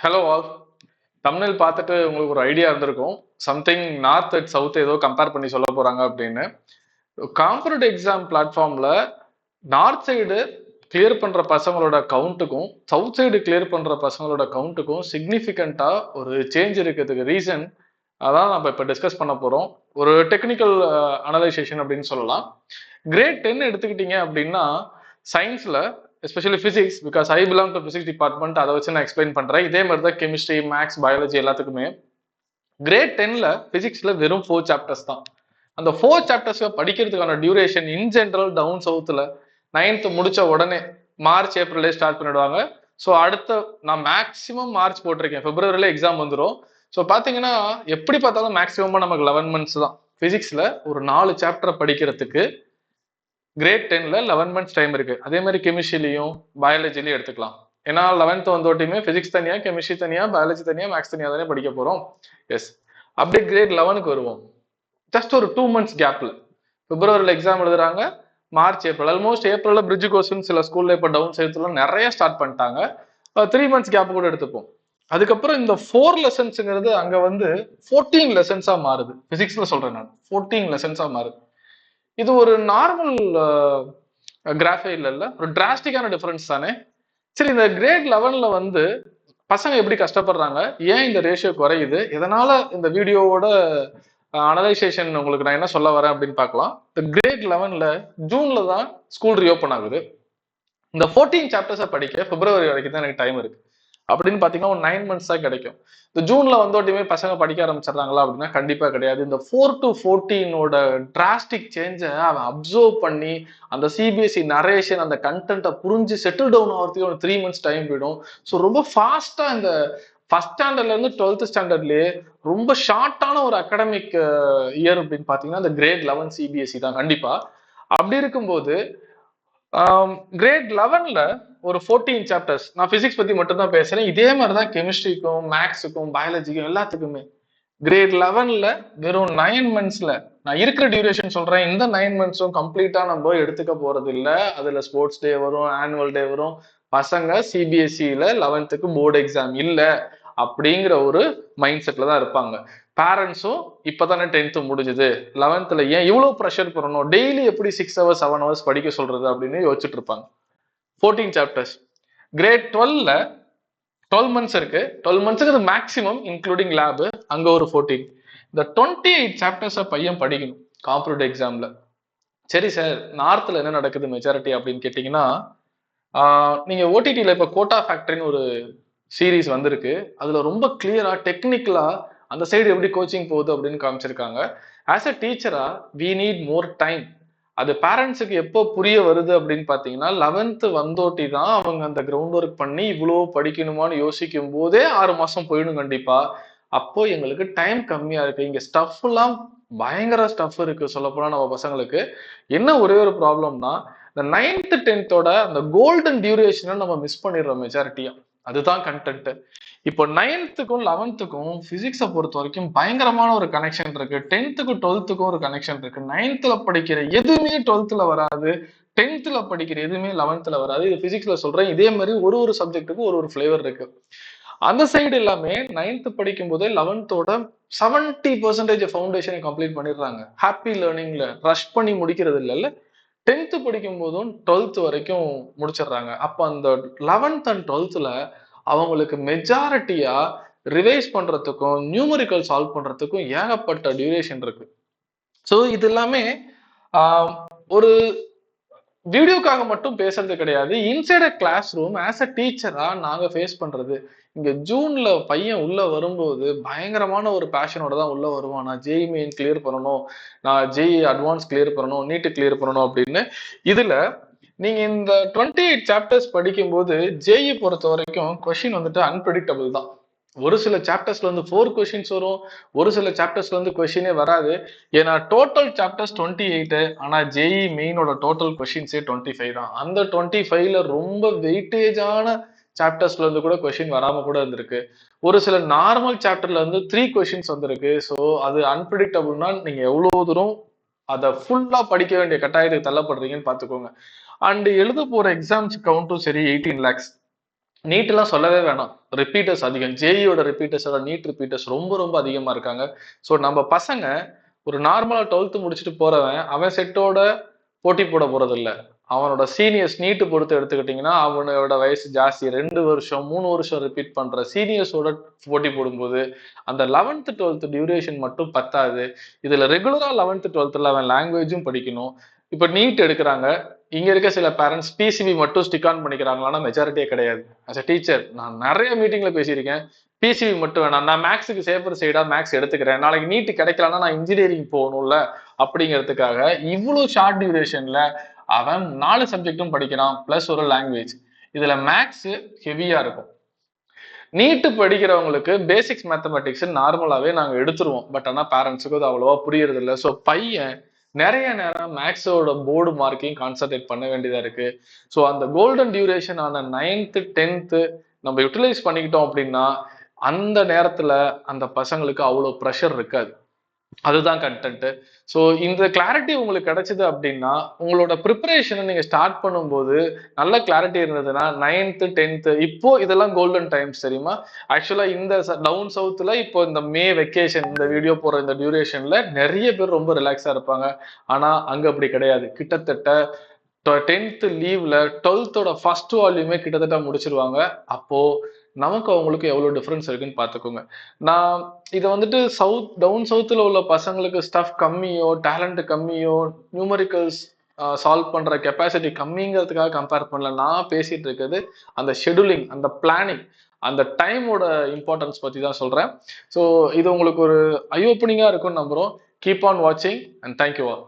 Hello all. Tamil பார்த்துட்டு உங்களுக்கு ஒரு ஐடியா இருந்திருக்கும். சம்திங் நார்த் அண்ட் சவுத் ஏதோ கம்பேர் பண்ணி சொல்ல போறாங்க அப்படின்னு. காம்படிட்டிவ் எக்ஸாம் பிளாட்ஃபார்ம்ல நார்த் சைடு கிளியர் பண்ற பசங்களோட கவுண்ட்டுக்கும் சவுத் சைடு கிளியர் பண்ற பசங்களோட கவுண்ட்டுக்கும் சிக்னிஃபிகண்டா ஒரு சேஞ்ச் இருக்கிறதுக்கு ரீசன் அதான் நம்ம இப்போ டிஸ்கஸ் பண்ண போறோம். ஒரு டெக்னிக்கல் அனலைசேஷன் அப்படின்னு சொல்லலாம். கிரேட் 10 எடுத்துக்கிட்டீங்க அப்படின்னா சயின்ஸ்ல especially physics, because I belong to physics department, அதை வச்சு நான் எக்ஸ்பிளைன் பண்றேன். இதே மாதிரி தான் கெமிஸ்ட்ரி, மேக்ஸ், பயாலஜி எல்லாத்துக்குமே கிரேட் 10ல பிசிக்ஸ்ல வெறும் 4 சாப்டர்ஸ் தான். அந்த 4 சாப்டர்ஸ் படிக்கிறதுக்கான டியூரேஷன் இன் ஜென்ரல் டவுன் சவுத்துல 9th முடிச்ச உடனே மார்ச் ஏப்ரல்லே ஸ்டார்ட் பண்ணிடுவாங்க. ஸோ அடுத்த நான் மேக்ஸிமம் மார்ச் போட்டிருக்கேன், பிப்ரவரியில எக்ஸாம் வந்துடும். ஸோ பாத்தீங்கன்னா எப்படி பார்த்தாலும் மேக்ஸிமமா நமக்கு 11 மந்த்ஸ் தான். பிசிக்ஸ்ல ஒரு 4 சாப்டர் படிக்கிறதுக்கு கிரேட் 10ல 11 மந்த்ஸ் டைம் இருக்கு. அதே மாதிரி கெமிஸ்ட்ரிலையும் பயாலஜிலையும் எடுத்துக்கலாம். ஏன்னா 11th வந்தோட்டையுமே பிசிக்ஸ் தனியா, கெமிஸ்ட்ரி தனியா, பயாலஜி தனியா, மேக்ஸ் தனியா தானே படிக்க போறோம். எஸ், அப்படியே கிரேட் 11க்கு வருவோம். ஜஸ்ட் ஒரு 2 மந்த்ஸ் கேப்ல பிப்ரவரியில் எக்ஸாம் எழுதுறாங்க, மார்ச் ஏப்ரல், ஆல்மோஸ்ட் ஏப்ரல்ல பிரிட்ஜ் கோர்ஸ் சில ஸ்கூல்ல இப்போ டவுன் சைத்துல நிறைய ஸ்டார்ட் பண்ணிட்டாங்க. 3 மந்த்ஸ் கேப் கூட எடுத்துப்போம். அதுக்கப்புறம் இந்த 4 லெசன்ஸ்ங்கிறது அங்க வந்து 14 லெசன்ஸா மாறுது. பிசிக்ஸ்ல சொல்றேன் நான், 14 லெசன்ஸா மாறுது. இது ஒரு நார்மல் கிராஃபே இல்ல, ஒரு டிராஸ்டிக்கான டிஃபரன்ஸ் தானே. சரி, இந்த கிரேட் 11ல வந்து பசங்க எப்படி கஷ்டப்படுறாங்க, ஏன் இந்த ரேஷியோ குறையுது, இதனால இந்த வீடியோவோட அனலைசேஷன் உங்களுக்கு நான் என்ன சொல்ல வரேன் அப்படின்னு பார்க்கலாம். இந்த கிரேட் 11ல ஜூன்ல தான் ஸ்கூல் ரீஓப்பன் ஆகுது. இந்த 14 சாப்டர்ஸை படிக்க பிப்ரவரி வரைக்கும் தான் எனக்கு டைம் இருக்கு. அப்படின்னு பாத்தீங்கன்னா ஒரு 9 மந்த்ஸ் தான் கிடைக்கும். இந்த ஜூன்ல வந்தோட்டுமே பசங்க படிக்க ஆரம்பிச்சிடறாங்களா அப்படின்னா கண்டிப்பா கிடையாது. இந்த 4 to 14 டிராஸ்டிக் சேஞ்சை அவன் அப்சர்வ் பண்ணி அந்த சிபிஎஸ்இ நரேஷன், அந்த கண்டென்ட்டை புரிஞ்சு செட்டில் டவுன் ஆகிறதுக்கு ஒரு 3 மந்த்ஸ் டைம் போயிடும். ஸோ ரொம்ப ஃபாஸ்டா இந்த ஃபர்ஸ்ட் ஸ்டாண்டர்ட்ல இருந்து 12th ஸ்டாண்டர்ட்லயே ரொம்ப ஷார்ட்டான ஒரு அகாடமிக் இயர் அப்படின்னு பாத்தீங்கன்னா இந்த கிரேட் 11 சிபிஎஸ்இ தான் கண்டிப்பா. அப்படி இருக்கும்போது கிரேட் 11ல ஒரு 14 சாப்டர்ஸ், நான் பிசிக்ஸ் பத்தி மட்டும் தான் பேசுறேன். இதே மாதிரிதான் கெமிஸ்ட்ரிக்கும், மேக்ஸுக்கும், பயாலஜிக்கும் எல்லாத்துக்குமே கிரேட் 11ல வெறும் 9 மந்த்ஸ்ல நான் இருக்கிற டியூரேஷன் சொல்றேன். இந்த 9 மந்த்ஸும் கம்ப்ளீட்டா நம்ம எடுத்துக்க போறது இல்ல. அதுல ஸ்போர்ட்ஸ் டே வரும், ஆனுவல் டே வரும். பசங்க சிபிஎஸ்இல 11th போர்டு எக்ஸாம் இல்ல அப்படிங்கிற ஒரு மைண்ட் செட்ல தான் இருப்பாங்க. பேரண்ட்ஸும் இப்பதானே 10th முடிஞ்சது, 11th ஏன் இவ்வளவு ப்ரெஷர் பண்ணணும், டெய்லி எப்படி 6 hours 7 hours படிக்க சொல்றது அப்படின்னு யோசிச்சுட்டு இருப்பாங்க. 14 சாப்டர்ஸ். கிரேட் 12ல 12 மந்த்ஸ் இருக்கு. 12 மந்த்ஸ்க்கு மேக்ஸிமம் இன்க்ளூடிங் லேப், அங்க ஒரு 14. இந்த 28 சாப்டர்ஸை பையன் படிக்கணும் காம்படிட்டிவ் எக்ஸாம்ல. சரி சார், நார்த்ல என்ன நடக்குது மெஜாரிட்டி அப்படின்னு கேட்டீங்கன்னா, நீங்க ஓடிடில இப்ப கோட்டா ஃபேக்டரின்னு ஒரு சீரீஸ் வந்திருக்கு. அதுல ரொம்ப கிளியரா டெக்னிக்கலா அந்த சைடு எப்படி கோச்சிங் போகுது அப்படின்னு காமிச்சிருக்காங்க. ஆஸ் அ டீச்சரா வி நீட் மோர் டைம். அது பேரண்ட்ஸுக்கு எப்போ புரிய வருது அப்படின்னு பாத்தீங்கன்னா 11th வந்தோட்டி தான் அவங்க அந்த கிரவுண்ட் ஒர்க் பண்ணி இவ்வளோ படிக்கணுமான்னு யோசிக்கும் போதே 6 மாசம் போயிடும் கண்டிப்பா. அப்போ எங்களுக்கு டைம் கம்மியா இருக்கு. இங்க ஸ்டஃப் எல்லாம் பயங்கர ஸ்டஃப் இருக்கு சொல்ல போனா நம்ம பசங்களுக்கு. என்ன ஒரே ஒரு ப்ராப்ளம்னா இந்த 9th 10th அந்த கோல்டன் டியூரேஷனை நம்ம மிஸ் பண்ணிடுறோம் மெஜாரிட்டியா. அதுதான் கண்டென்ட். இப்போ 9th-க்கும் 11th-க்கும் பிசிக்ஸை பொறுத்த வரைக்கும் பயங்கரமான ஒரு கனெக்ஷன் இருக்கு. 10th-க்கும் 12th-க்கும் ஒரு கனெக்ஷன் இருக்கு. 9th-ல படிக்கிற எதுவுமே 12th-ல வராது, 10th-ல படிக்கிற எதுவுமே 11th-ல வராது. இது பிசிக்ஸ்ல சொல்றேன். இதே மாதிரி ஒரு ஒரு சப்ஜெக்ட்டுக்கும் ஒரு ஒரு ஃபிளேவர் இருக்கு. அந்த சைடு எல்லாமே 9th படிக்கும் போதே 11th-ஓட 70% ஃபவுண்டேஷனை கம்ப்ளீட் பண்ணிடுறாங்க. ஹாப்பி லேர்னிங்ல ரஷ் பண்ணி முடிக்கிறது இல்லைல்ல. 10th படிக்கும் போதும் 12th வரைக்கும் முடிச்சிடுறாங்க. அப்ப அந்த 11th and 12th-ல அவங்களுக்கு மெஜாரிட்டியா ரிவைஸ் பண்றதுக்கும் நியூமரிக்கல் சால்வ் பண்றதுக்கும் ஏகப்பட்ட டியூரேஷன் இருக்கு. ஸோ இது எல்லாமே ஒரு வீடியோக்காக மட்டும் பேசுறது கிடையாது. Inside a classroom as a டீச்சரா நாங்க ஃபேஸ் பண்றது. இங்க ஜூன்ல பையன் உள்ள வரும்போது பயங்கரமான ஒரு பேஷனோட தான் உள்ள வருவான். நான் ஜேஇ மெயின் கிளியர் பண்ணணும், நான் ஜேஇ அட்வான்ஸ் கிளியர் பண்ணணும், நீட் கிளியர் பண்ணணும் அப்படின்னு. இதுல நீங்க இந்த 28 சாப்டர்ஸ் படிக்கும்போது ஜேஇ பொறுத்த வரைக்கும் கொஸ்டின் வந்துட்டு அன்பிரடிக்டபிள் தான். ஒரு சில சாப்டர்ஸ்ல வந்து 4 கொஸ்டின்ஸ் வரும், ஒரு சில சாப்டர்ஸ்ல வந்து கொஸ்டினே வராது. ஏன்னா டோட்டல் சாப்டர்ஸ் 28, ஆனா ஜேஇ மெயினோட டோட்டல் கொஸ்டின்ஸே 25 தான். அந்த 25ல ரொம்ப வெயிட்டேஜான சாப்டர்ஸ்ல இருந்து கூட கொஸ்டின் வராம கூட இருந்திருக்கு. ஒரு சில நார்மல் சாப்டர்ல இருந்து 3 கொஸ்டின்ஸ் வந்திருக்கு. ஸோ அது அன்பிரடிக்டபிள்னா நீங்க எவ்வளவு தூரம் அதை ஃபுல்லா படிக்க வேண்டிய கட்டாயத்துக்கு தள்ளப்படுறீங்கன்னு பாத்துக்கோங்க. அண்ட் எழுத போற எக்ஸாம்ஸ் கவுண்ட்டும் சரி 18 lakhs. நீட்லாம் சொல்லவே வேணாம், ரிப்பீட்டர்ஸ் அதிகம். ஜேஇயோட ரிப்பீட்டர்ஸோட நீட் ரிப்பீட்டர்ஸ் ரொம்ப ரொம்ப அதிகமா இருக்காங்க. ஸோ நம்ம பசங்க ஒரு நார்மலா 12th முடிச்சுட்டு போறவன் அவன் செட்டோட போட்டி போட போறது இல்ல. அவனோட சீனியர்ஸ் நீட்டு பொறுத்து எடுத்துக்கிட்டீங்கன்னா அவனோட வயசு ஜாஸ்தி, 2 வருஷம் 3 வருஷம் ரிப்பீட் பண்ற சீனியர்ஸோட போட்டி போடும்போது அந்த 11th 12th டியூரேஷன் மட்டும் பத்தாது. இதுல ரெகுலரா 11th 12thல அவன் லாங்குவேஜும் படிக்கணும். இப்ப நீட் எடுக்கிறாங்க, இங்க இருக்க சில பேரண்ட்ஸ் பிசிபி மட்டும் ஸ்டிக் ஆன் பண்ணிக்கிறாங்களான்னா மெஜாரிட்டியே கிடையாது. அஸ் அ டீச்சர் நான் நிறைய மீட்டிங்ல பேசியிருக்கேன். பிசிபி மட்டும் வேணாம், நான் மேக்ஸுக்கு சேஃபர் சைடா மேக்ஸ் எடுத்துக்கிறேன், நாளைக்கு நீட் கிடைக்கலன்னா நான் இன்ஜினியரிங் போகணும்ல அப்படிங்கிறதுக்காக இவ்வளவு ஷார்ட் டியூரேஷன்ல அவன் 4 சப்ஜெக்டும் படிக்கிறான் பிளஸ் ஒரு லாங்குவேஜ். இதுல மேக்ஸ் ஹெவியா இருக்கும். நீட்டு படிக்கிறவங்களுக்கு பேசிக்ஸ் மேத்தமெட்டிக்ஸ் நார்மலாவே நாங்க எடுத்துருவோம். பட் ஆனா பேரண்ட்ஸுக்கு அது அவ்வளவா புரியறது இல்லை. ஸோ பையன் நிறைய நேரம் மேக்ஸோட போர்டு மார்க்கையும் கான்சென்ட்ரேட் பண்ண வேண்டியதா இருக்கு. ஸோ அந்த கோல்டன் டியூரேஷன் ஆன 9th 10th நம்ம யூட்டிலைஸ் பண்ணிக்கிட்டோம் அப்படின்னா அந்த நேரத்துல அந்த பசங்களுக்கு அவ்வளவு ப்ரெஷர் இருக்காது. அதுதான் கண்டென்ட். ஸோ இந்த கிளாரிட்டி உங்களுக்கு கிடைச்சது அப்படின்னா உங்களோட ப்ரிப்பரேஷனை நீங்க ஸ்டார்ட் பண்ணும்போது நல்ல கிளாரிட்டி இருந்ததுன்னா 9th 10th இப்போ இதெல்லாம் கோல்டன் டைம்ஸ் தெரியுமா. ஆக்சுவலா இந்த டவுன் சவுத்துல இப்போ இந்த மே வெக்கேஷன் இந்த வீடியோ போற இந்த டியூரேஷன்ல நிறைய பேர் ரொம்ப ரிலாக்ஸா இருப்பாங்க. ஆனா அங்க அப்படி கிடையாது. கிட்டத்தட்ட 10th லீவ்ல 12தோட ஃபர்ஸ்ட் வால்யூமே கிட்டத்தட்ட முடிச்சிருவாங்க. அப்போ நமக்கு அவங்களுக்கு எவ்வளவு டிஃபரன்ஸ் இருக்குன்னு பாத்துக்கோங்க. நான் இதை வந்துட்டு டவுன் சவுத்துல உள்ள பசங்களுக்கு ஸ்டஃப் கம்மியோ டேலண்ட் கம்மியோ நியூமரிக்கல்ஸ் சால்வ் பண்ற கெப்பாசிட்டி கம்மிங்கிறதுக்காக கம்பேர் பண்ணல. நான் பேசிட்டு இருக்கிறது அந்த ஷெடியூலிங், அந்த பிளானிங், அந்த டைமோட இம்பார்ட்டன்ஸ் பத்தி தான் சொல்றேன். ஸோ இது உங்களுக்கு ஒரு ஐ ஓப்பனிங்கா இருக்கும்னு நம்புறோம். கீப் ஆன் வாட்சிங் அண்ட் தேங்க்யூ ஆல்.